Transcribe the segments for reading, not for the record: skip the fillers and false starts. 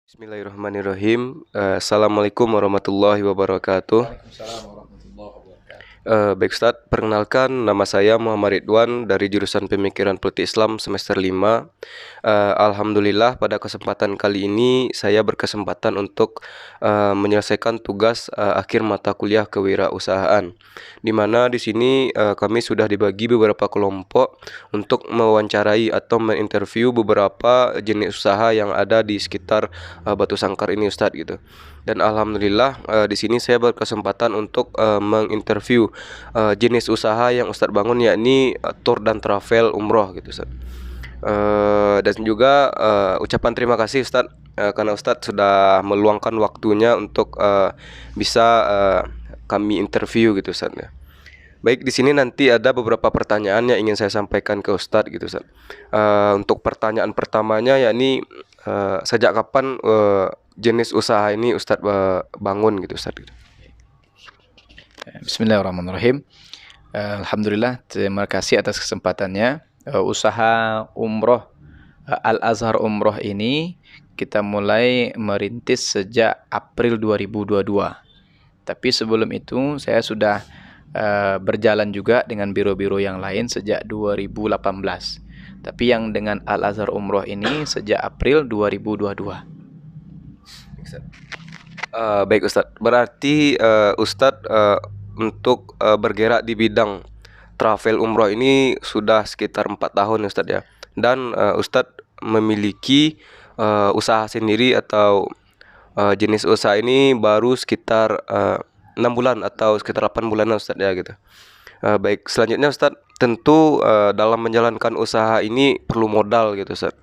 Bismillahirrahmanirrahim. Assalamualaikum warahmatullahi wabarakatuh. Waalaikumsalam warahmatullahi wabarakatuh. Baik Ustadz, perkenalkan nama saya Muhammad Ridwan dari jurusan Pemikiran Politik Islam semester 5. Alhamdulillah pada kesempatan kali ini saya berkesempatan untuk menyelesaikan tugas akhir mata kuliah kewirausahaan. Di mana di sini kami sudah dibagi beberapa kelompok untuk mewawancarai atau menginterview beberapa jenis usaha yang ada di sekitar Batu Sangkar ini Ustadz gitu. Dan alhamdulillah di sini saya berkesempatan untuk menginterview jenis usaha yang Ustadz bangun, yakni tour dan travel umroh gitu Ustadz. Dan juga ucapan terima kasih Ustadz karena Ustadz sudah meluangkan waktunya untuk bisa kami interview gitu Ustadz ya. Baik, di sini nanti ada beberapa pertanyaan yang ingin saya sampaikan ke Ustadz gitu Ustadz. Untuk pertanyaan pertamanya yakni sejak kapan jenis usaha ini Ustadz bangun gitu Ustadz gitu. Bismillahirrahmanirrahim. Alhamdulillah, terima kasih atas kesempatannya. Usaha umroh Al-Azhar Umroh ini kita mulai merintis sejak April 2022. Tapi sebelum itu saya sudah berjalan juga dengan biro-biro yang lain sejak 2018. Tapi yang dengan Al-Azhar Umroh ini sejak April 2022. Baik Ustadz, berarti Ustadz untuk bergerak di bidang travel umroh ini sudah sekitar 4 tahun Ustadz ya. Dan Ustadz memiliki usaha sendiri atau jenis usaha ini baru sekitar 6 bulan atau sekitar 8 bulan Ustadz ya gitu. Baik, selanjutnya Ustadz, tentu dalam menjalankan usaha ini perlu modal gitu Ustadz.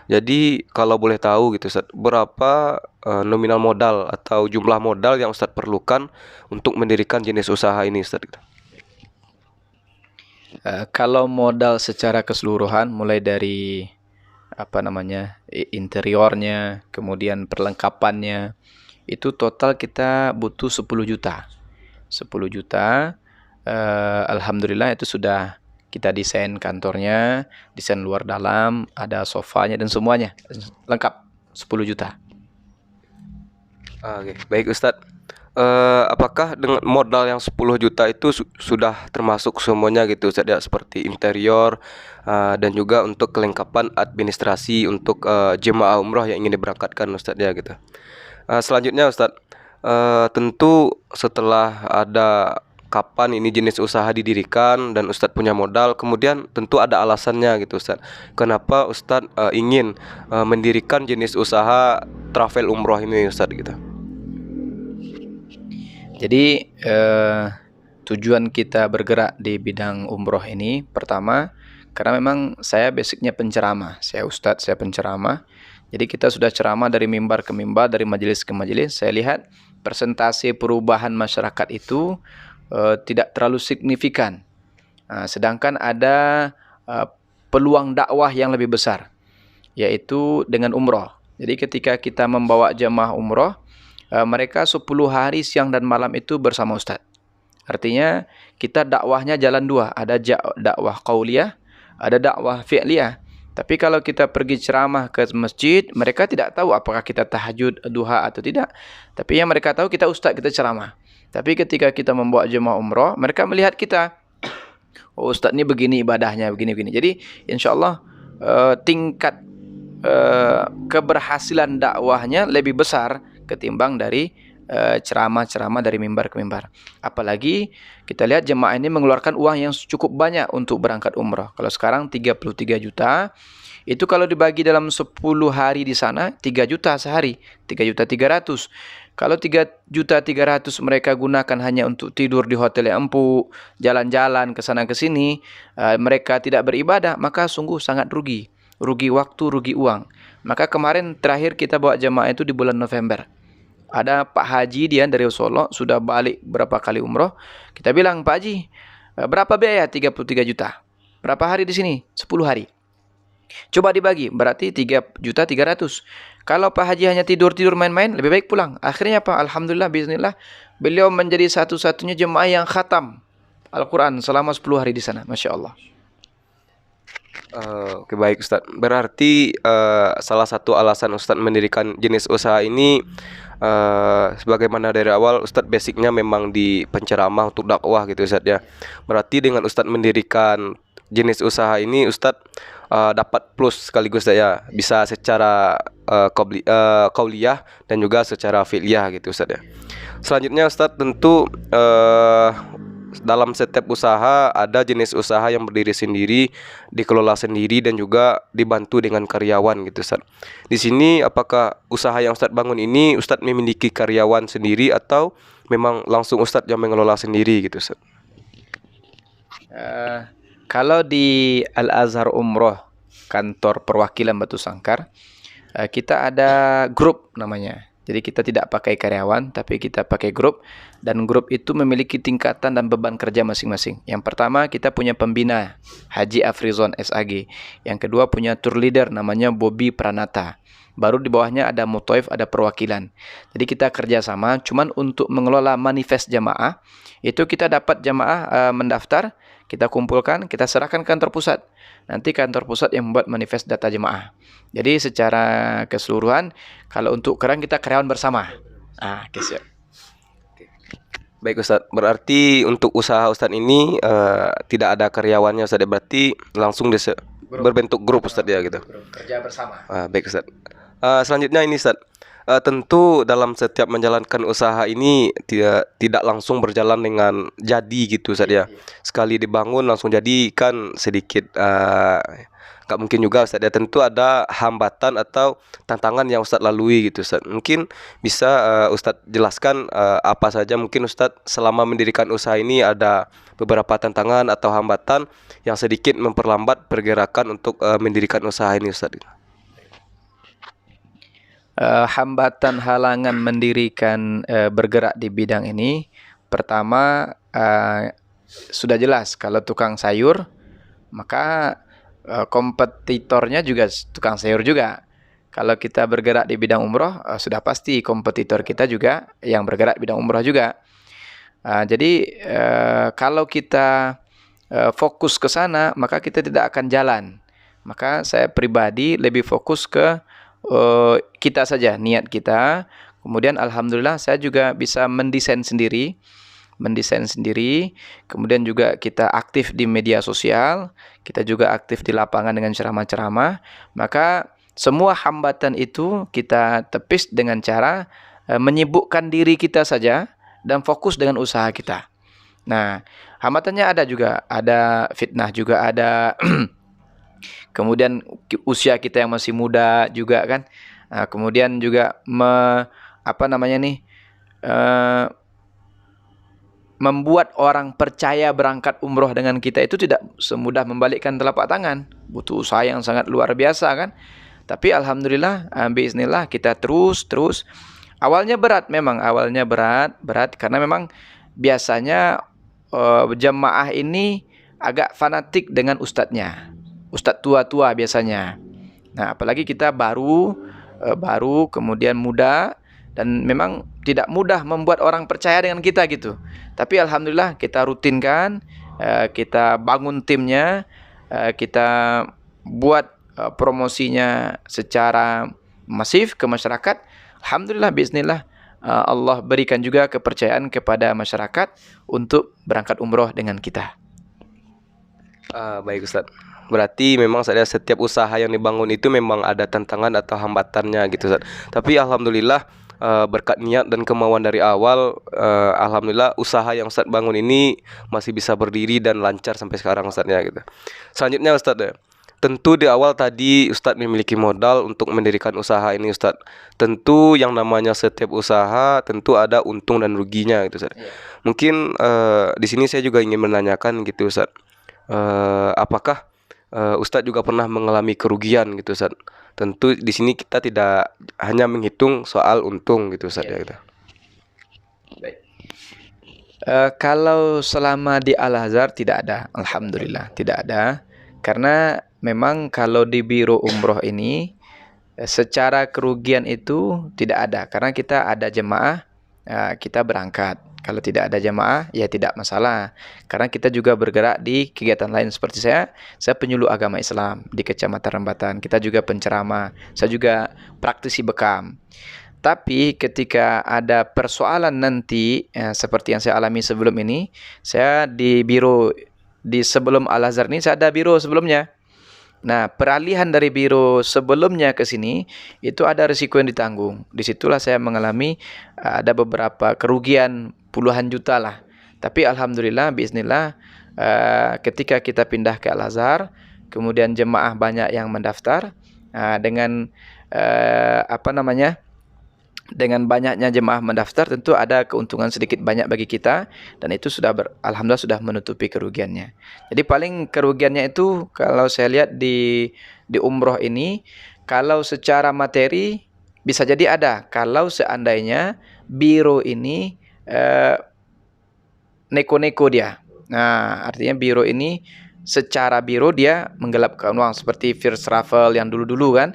Jadi kalau boleh tahu gitu Ustadz, berapa nominal modal atau jumlah modal yang Ustadz perlukan untuk mendirikan jenis usaha ini Ustadz gitu. Kalau modal secara keseluruhan mulai dari interiornya, kemudian perlengkapannya, itu total kita butuh 10 juta. 10 juta, alhamdulillah itu sudah kita desain kantornya, desain luar dalam, ada sofanya dan semuanya lengkap 10 juta. Oke, baik Ustadz. Apakah dengan modal yang 10 juta itu sudah termasuk semuanya gitu Ustadz ya, seperti interior dan juga untuk kelengkapan administrasi untuk jemaah umroh yang ingin diberangkatkan Ustadz ya gitu. Selanjutnya Ustadz, tentu setelah ada kapan ini jenis usaha didirikan dan Ustadz punya modal, kemudian tentu ada alasannya gitu Ustadz. Kenapa Ustadz ingin mendirikan jenis usaha travel umroh ini Ustadz gitu. Jadi tujuan kita bergerak di bidang umroh ini pertama karena memang saya basicnya penceramah, saya ustadz, saya penceramah. Jadi kita sudah ceramah dari mimbar ke mimbar, dari majelis ke majelis. Saya lihat persentase perubahan masyarakat itu tidak terlalu signifikan. Sedangkan ada peluang dakwah yang lebih besar, yaitu dengan umroh. Jadi ketika kita membawa jemaah umroh, mereka 10 hari siang dan malam itu bersama Ustadz. Artinya kita dakwahnya jalan dua, ada dakwah qauliyah, ada dakwah fi'liyah. Tapi kalau kita pergi ceramah ke masjid, mereka tidak tahu apakah kita tahajud, duha atau tidak. Tapi yang mereka tahu kita ustaz, kita ceramah. Tapi ketika kita membawa jemaah umroh, mereka melihat kita, oh ustaz ini begini ibadahnya, begini-begini. Jadi insyaAllah tingkat keberhasilan dakwahnya lebih besar ketimbang dari ceramah-ceramah dari mimbar ke mimbar. Apalagi kita lihat jemaah ini mengeluarkan uang yang cukup banyak untuk berangkat umrah. Kalau sekarang 33 juta, itu kalau dibagi dalam 10 hari di sana 3 juta sehari, 3.300.000. Kalau 3.300.000 mereka gunakan hanya untuk tidur di hotel yang empuk, jalan-jalan ke sana ke sini, mereka tidak beribadah, maka sungguh sangat rugi. Rugi waktu, rugi uang. Maka kemarin terakhir kita bawa jemaah itu di bulan November. Ada Pak Haji, dia dari Solo, sudah balik berapa kali umroh. Kita bilang, Pak Haji, berapa biaya? 33 juta. Berapa hari di sini? 10 hari. Coba dibagi, berarti 3.300.000. Kalau Pak Haji hanya tidur-tidur main-main, lebih baik pulang. Akhirnya Pak, alhamdulillah, bismillah, beliau menjadi satu-satunya jemaah yang khatam Al-Quran selama 10 hari di sana. Masya Allah. Oke baik Ustadz. Berarti salah satu alasan Ustadz mendirikan jenis usaha ini sebagaimana dari awal Ustadz basicnya memang di penceramah untuk dakwah gitu Ustadz ya. Berarti dengan Ustadz mendirikan jenis usaha ini Ustadz dapat plus sekaligus ya, bisa secara kauliyah dan juga secara fi'liyah gitu Ustadz ya. Selanjutnya Ustadz tentu dalam setiap usaha ada jenis usaha yang berdiri sendiri, dikelola sendiri dan juga dibantu dengan karyawan gitu Ustaz. Di sini apakah usaha yang Ustaz bangun ini Ustaz memiliki karyawan sendiri atau memang langsung Ustaz yang mengelola sendiri gitu Ustaz? Kalau di Al-Azhar Umroh, kantor perwakilan Batu Sangkar, kita ada grup namanya. Jadi kita tidak pakai karyawan, tapi kita pakai grup. Dan grup itu memiliki tingkatan dan beban kerja masing-masing. Yang pertama kita punya pembina, Haji Afrizon SAG. Yang kedua punya tour leader namanya Bobby Pranata. Baru di bawahnya ada Mutoif, ada perwakilan. Jadi kita kerjasama, cuman untuk mengelola manifest jamaah, itu kita dapat jamaah mendaftar, kita kumpulkan, kita serahkan ke kantor pusat. Nanti kantor pusat yang membuat manifest data jemaah. Jadi secara keseluruhan, kalau untuk kerang kita karyawan bersama. Siap. Baik Ustaz, berarti untuk usaha Ustaz ini tidak ada karyawannya Ustaz, berarti langsung berbentuk grup Ustaz ya gitu. Kerja bersama. Baik Ustaz. Selanjutnya ini Ustaz, tentu dalam setiap menjalankan usaha ini tidak langsung berjalan dengan jadi gitu Ustaz ya. Sekali dibangun langsung jadi kan sedikit nggak mungkin juga Ustaz ya. Tentu ada hambatan atau tantangan yang Ustaz lalui gitu Ustaz. Mungkin bisa Ustaz jelaskan apa saja mungkin Ustaz selama mendirikan usaha ini ada beberapa tantangan atau hambatan yang sedikit memperlambat pergerakan untuk mendirikan usaha ini Ustaz. Hambatan halangan mendirikan bergerak di bidang ini, pertama sudah jelas kalau tukang sayur, maka kompetitornya juga tukang sayur juga. Kalau kita bergerak di bidang umroh, sudah pasti kompetitor kita juga yang bergerak di bidang umroh juga. Jadi kalau kita fokus ke sana, maka kita tidak akan jalan. Maka saya pribadi lebih fokus ke kita saja, niat kita. Kemudian alhamdulillah saya juga bisa mendesain sendiri. Kemudian juga kita aktif di media sosial, kita juga aktif di lapangan dengan ceramah-ceramah. Maka semua hambatan itu kita tepis dengan cara menyibukkan diri kita saja dan fokus dengan usaha kita. Nah, hambatannya ada juga, ada fitnah juga ada. Kemudian usia kita yang masih muda juga kan. Kemudian juga membuat orang percaya berangkat umroh dengan kita itu tidak semudah membalikkan telapak tangan. Butuh usaha yang sangat luar biasa kan. Tapi alhamdulillah, biiznillah kita terus. Awalnya berat memang, berat karena memang biasanya jemaah ini agak fanatik dengan ustadznya. Ustadz tua-tua biasanya. Nah, apalagi kita baru kemudian muda dan memang tidak mudah membuat orang percaya dengan kita gitu. Tapi alhamdulillah kita rutinkan, kita bangun timnya, kita buat promosinya secara masif ke masyarakat. Alhamdulillah bismillah Allah berikan juga kepercayaan kepada masyarakat untuk berangkat umroh dengan kita. Baik Ustaz. Berarti memang setiap usaha yang dibangun itu memang ada tantangan atau hambatannya gitu Ustaz. Tapi alhamdulillah berkat niat dan kemauan dari awal, alhamdulillah usaha yang Ustaz bangun ini masih bisa berdiri dan lancar sampai sekarang Ustaz ya gitu. Selanjutnya Ustaz ya. Tentu di awal tadi Ustaz memiliki modal untuk mendirikan usaha ini Ustaz. Tentu yang namanya setiap usaha tentu ada untung dan ruginya gitu Ustaz. Mungkin di sini saya juga ingin menanyakan gitu Ustaz. Apakah Ustadz juga pernah mengalami kerugian gitu Ustaz? Tentu di sini kita tidak hanya menghitung soal untung gitu Ustaz ya gitu. Baik. Kalau selama di Al-Azhar tidak ada, alhamdulillah tidak ada. Karena memang kalau di biro umroh ini secara kerugian itu tidak ada, karena kita ada jemaah kita berangkat. Kalau tidak ada jamaah, ya tidak masalah. Karena kita juga bergerak di kegiatan lain seperti saya penyuluh agama Islam di Kecamatan Rembatan. Kita juga penceramah. Saya juga praktisi bekam. Tapi ketika ada persoalan nanti, seperti yang saya alami sebelum ini, saya di biro di sebelum Al-Azhar ini saya ada biro sebelumnya. Nah, peralihan dari biro sebelumnya ke sini itu ada risiko yang ditanggung. Disitulah saya mengalami ada beberapa kerugian puluhan juta lah. Tapi alhamdulillah, bismillah, ketika kita pindah ke Al-Azhar, kemudian jemaah banyak yang mendaftar dengan apa namanya? Dengan banyaknya jemaah mendaftar tentu ada keuntungan sedikit banyak bagi kita, dan itu sudah alhamdulillah sudah menutupi kerugiannya. Jadi paling kerugiannya itu kalau saya lihat di umroh ini, kalau secara materi bisa jadi ada kalau seandainya biro ini neko-neko dia. Nah, artinya biro ini secara biro dia menggelapkan uang seperti First Travel yang dulu-dulu kan.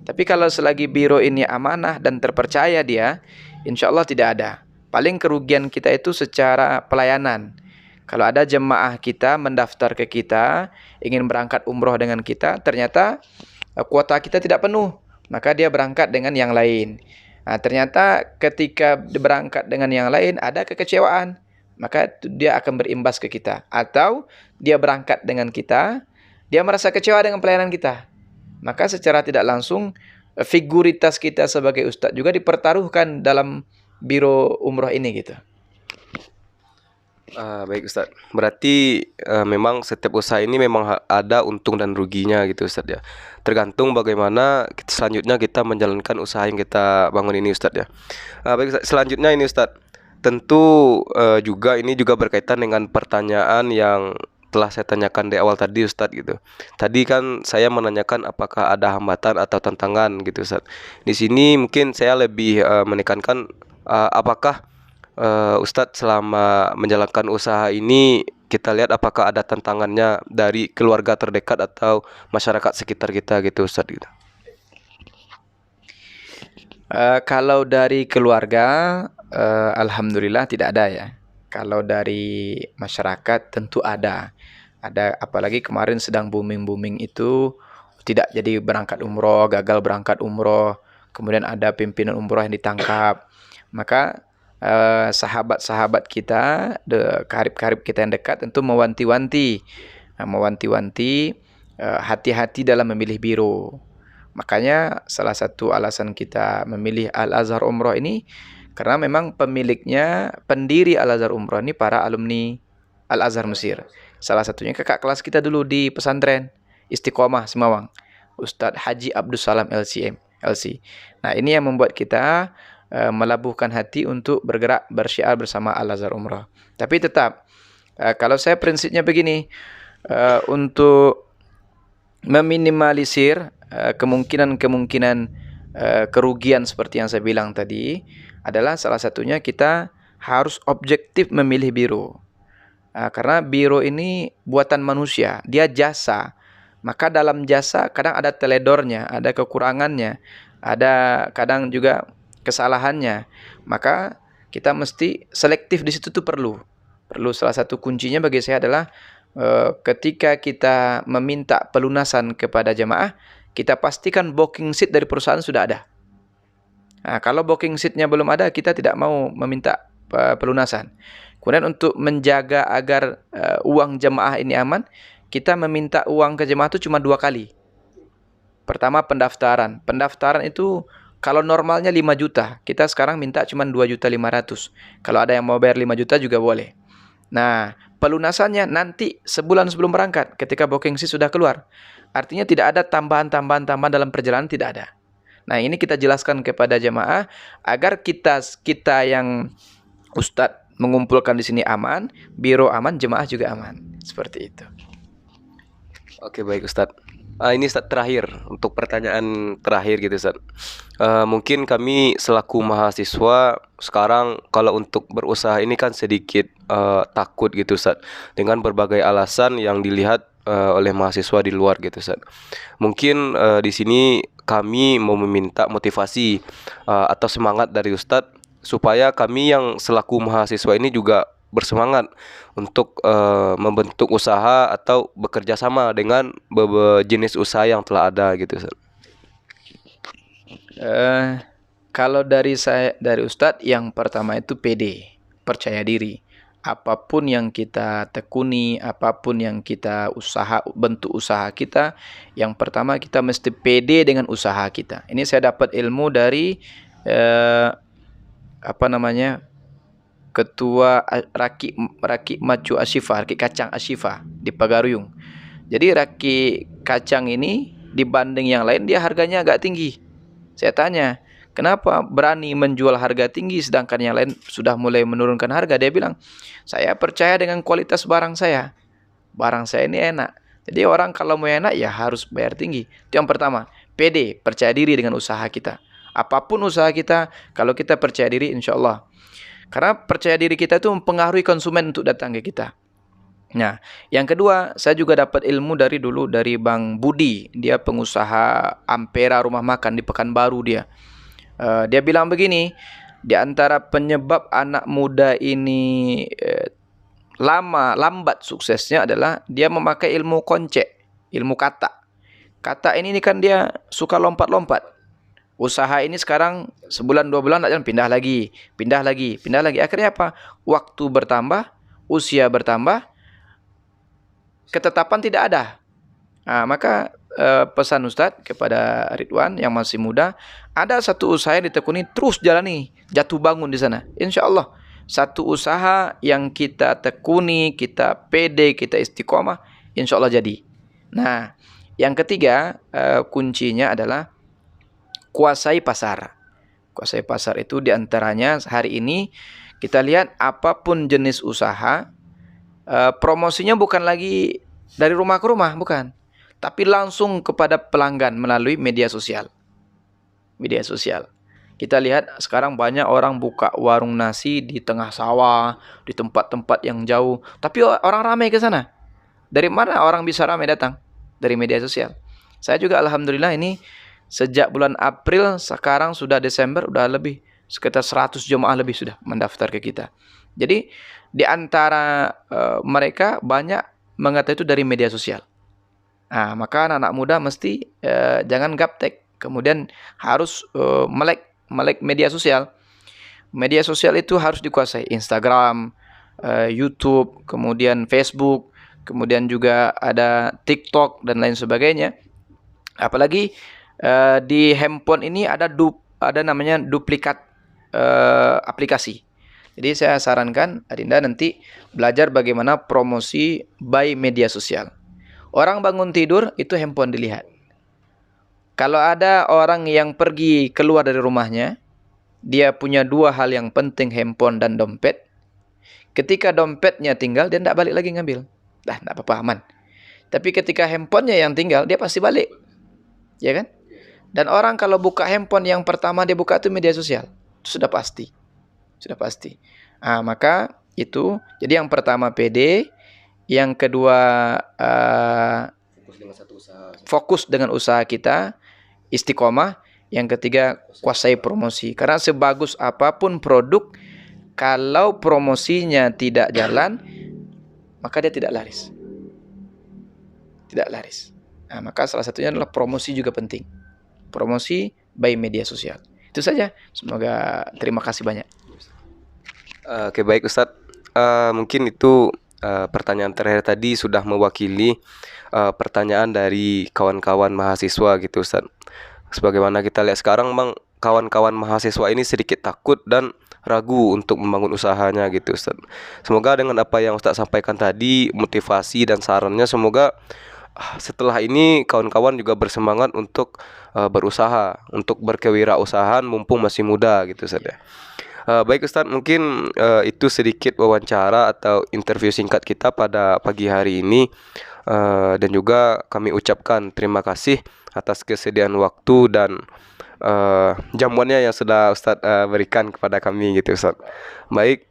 Tapi kalau selagi biro ini amanah dan terpercaya dia, insya Allah tidak ada. Paling kerugian kita itu secara pelayanan. Kalau ada jemaah kita mendaftar ke kita, ingin berangkat umroh dengan kita, ternyata kuota kita tidak penuh, maka dia berangkat dengan yang lain. Nah, ternyata ketika berangkat dengan yang lain ada kekecewaan, maka dia akan berimbas ke kita. Atau dia berangkat dengan kita, dia merasa kecewa dengan pelayanan kita, maka secara tidak langsung figuritas kita sebagai ustadz juga dipertaruhkan dalam biro umroh ini gitu. Baik Ustadz, berarti memang setiap usaha ini memang ada untung dan ruginya gitu Ustadz ya. Tergantung bagaimana selanjutnya kita menjalankan usaha yang kita bangun ini Ustadz ya. Baik Ustadz, selanjutnya ini Ustadz, tentu juga ini juga berkaitan dengan pertanyaan yang telah saya tanyakan di awal tadi Ustadz gitu. Tadi kan saya menanyakan apakah ada hambatan atau tantangan gitu Ustadz. Di sini mungkin saya lebih menekankan apakah Ustadz selama menjalankan usaha ini kita lihat apakah ada tantangannya dari keluarga terdekat atau masyarakat sekitar kita gitu Ustadz gitu. Kalau dari keluarga, alhamdulillah tidak ada ya. Kalau dari masyarakat tentu ada. Ada, apalagi kemarin sedang booming-booming itu tidak jadi berangkat umroh, gagal berangkat umroh, kemudian ada pimpinan umroh yang ditangkap. Maka sahabat-sahabat kita, karib-karib kita yang dekat tentu mewanti-wanti, hati-hati dalam memilih biro. Makanya salah satu alasan kita memilih Al-Azhar Umroh ini karena memang pemiliknya, pendiri Al-Azhar Umroh ini para alumni Al-Azhar Mesir. Salah satunya kakak kelas kita dulu di pesantren Istiqomah Semawang, Ustadz Haji Abdus Salam LC. Nah, ini yang membuat kita melabuhkan hati untuk bergerak bersyiar bersama Al-Azhar Umrah. Tapi tetap, kalau saya prinsipnya begini, untuk meminimalisir kemungkinan-kemungkinan kerugian seperti yang saya bilang tadi, adalah salah satunya kita harus objektif memilih biro. Karena biro ini buatan manusia, dia jasa. Maka dalam jasa kadang ada teledornya, ada kekurangannya, ada kadang juga kesalahannya. Maka kita mesti selektif di situ tuh perlu. Salah satu kuncinya bagi saya adalah ketika kita meminta pelunasan kepada jemaah, kita pastikan booking seat dari perusahaan sudah ada. Nah, kalau booking seatnya belum ada, kita tidak mau meminta pelunasan. Kemudian untuk menjaga agar uang jemaah ini aman, kita meminta uang ke jemaah itu cuma 2 kali. Pertama pendaftaran. Pendaftaran itu kalau normalnya 5 juta, kita sekarang minta cuma 2.500.000. Kalau ada yang mau bayar 5 juta juga boleh. Nah, pelunasannya nanti sebulan sebelum berangkat ketika booking seat sudah keluar. Artinya tidak ada tambahan dalam perjalanan, tidak ada. Nah, ini kita jelaskan kepada jemaah agar kita yang ustadz mengumpulkan di sini aman, biro aman, jemaah juga aman. Seperti itu. Oke, baik Ustadz. Ini Ustadz terakhir, untuk pertanyaan terakhir gitu Ustadz. Mungkin kami selaku mahasiswa sekarang kalau untuk berusaha ini kan sedikit takut gitu Ustadz, dengan berbagai alasan yang dilihat oleh mahasiswa di luar gitu Ustadz. Mungkin di sini kami mau meminta motivasi atau semangat dari Ustadz supaya kami yang selaku mahasiswa ini juga bersemangat untuk membentuk usaha atau bekerja sama dengan jenis usaha yang telah ada gitu Ustaz. Kalau dari Ustadz, yang pertama itu PD, percaya diri. Apapun yang kita tekuni, apapun yang kita bentuk usaha kita, yang pertama kita mesti PD dengan usaha kita. Ini saya dapat ilmu dari Ketua Rakik Macu Asyifa, Rakik Kacang Asyifa di Pagaruyung. Jadi rakik kacang ini dibanding yang lain dia harganya agak tinggi. Saya tanya, kenapa berani menjual harga tinggi sedangkan yang lain sudah mulai menurunkan harga? Dia bilang, saya percaya dengan kualitas barang saya. Barang saya ini enak. Jadi orang kalau mau enak ya harus bayar tinggi. Itu yang pertama. PD, percaya diri dengan usaha kita. Apapun usaha kita, kalau kita percaya diri, insya Allah. Karena percaya diri kita itu mempengaruhi konsumen untuk datang ke kita. Nah, yang kedua, saya juga dapat ilmu dari Bang Budi. Dia pengusaha Ampera rumah makan di Pekanbaru dia. Dia bilang begini, di antara penyebab anak muda ini lambat suksesnya adalah dia memakai ilmu koncek, ilmu kata. Kata ini kan dia suka lompat-lompat. Usaha ini sekarang sebulan 2 bulan tak jalan, pindah lagi. Akhirnya apa? Waktu bertambah, usia bertambah, ketetapan tidak ada. Maka pesan Ustadz kepada Ridwan yang masih muda, ada satu usaha yang ditekuni, terus jalani, jatuh bangun di sana. Insya Allah, satu usaha yang kita tekuni, kita pede, kita istiqomah, insya Allah jadi. Nah, yang ketiga, kuncinya adalah kuasai pasar. Kuasai pasar itu diantaranya hari ini kita lihat apapun jenis usaha, promosinya bukan lagi dari rumah ke rumah, bukan. Tapi langsung kepada pelanggan melalui media sosial. Media sosial. Kita lihat sekarang banyak orang buka warung nasi di tengah sawah, di tempat-tempat yang jauh. Tapi orang ramai ke sana. Dari mana orang bisa ramai datang? Dari media sosial. Saya juga alhamdulillah ini sejak bulan April, sekarang sudah Desember, udah lebih sekitar 100 jemaah lebih sudah mendaftar ke kita. Jadi di antara mereka banyak mengatakan itu dari media sosial. Maka anak-anak muda mesti jangan gaptek, kemudian harus melek media sosial. Media sosial itu harus dikuasai. Instagram, YouTube, kemudian Facebook, kemudian juga ada TikTok dan lain sebagainya. Apalagi di handphone ini ada namanya duplikat aplikasi. Jadi saya sarankan Adinda nanti belajar bagaimana promosi by media sosial. Orang bangun tidur itu handphone dilihat. Kalau ada orang yang pergi keluar dari rumahnya, dia punya 2 hal yang penting, handphone dan dompet. Ketika dompetnya tinggal, dia tidak balik lagi ngambil. Tidak apa-apa, aman. Tapi ketika handphonenya yang tinggal, dia pasti balik. Ya kan? Dan orang kalau buka handphone yang pertama dia buka itu media sosial. Itu sudah pasti. Maka itu, jadi yang pertama PD, yang kedua fokus dengan usaha kita, istiqomah, yang ketiga kuasai promosi. Karena sebagus apapun produk, kalau promosinya tidak jalan, maka dia tidak laris. Maka salah satunya adalah promosi juga penting. Promosi by media sosial. Itu saja. Semoga terima kasih banyak. Oke, baik Ustadz. Mungkin itu pertanyaan terakhir tadi sudah mewakili pertanyaan dari kawan-kawan mahasiswa gitu Ustadz. Sebagaimana kita lihat sekarang Bang, kawan-kawan mahasiswa ini sedikit takut dan ragu untuk membangun usahanya gitu Ustadz. Semoga dengan apa yang Ustadz sampaikan tadi, motivasi dan sarannya, semoga setelah ini kawan-kawan juga bersemangat untuk berusaha, untuk berkewirausahaan mumpung masih muda gitu Ustadz ya. Baik Ustadz, mungkin itu sedikit wawancara atau interview singkat kita pada pagi hari ini, dan juga kami ucapkan terima kasih atas kesediaan waktu dan jamuannya yang sudah Ustadz berikan kepada kami gitu Ustadz. Baik,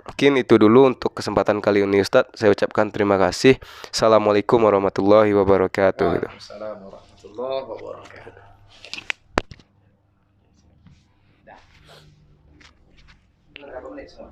mungkin itu dulu untuk kesempatan kali ini Ustadz. Saya ucapkan terima kasih. Assalamualaikum warahmatullahi wabarakatuh. Waalaikumsalam warahmatullahi wabarakatuh. menit semua.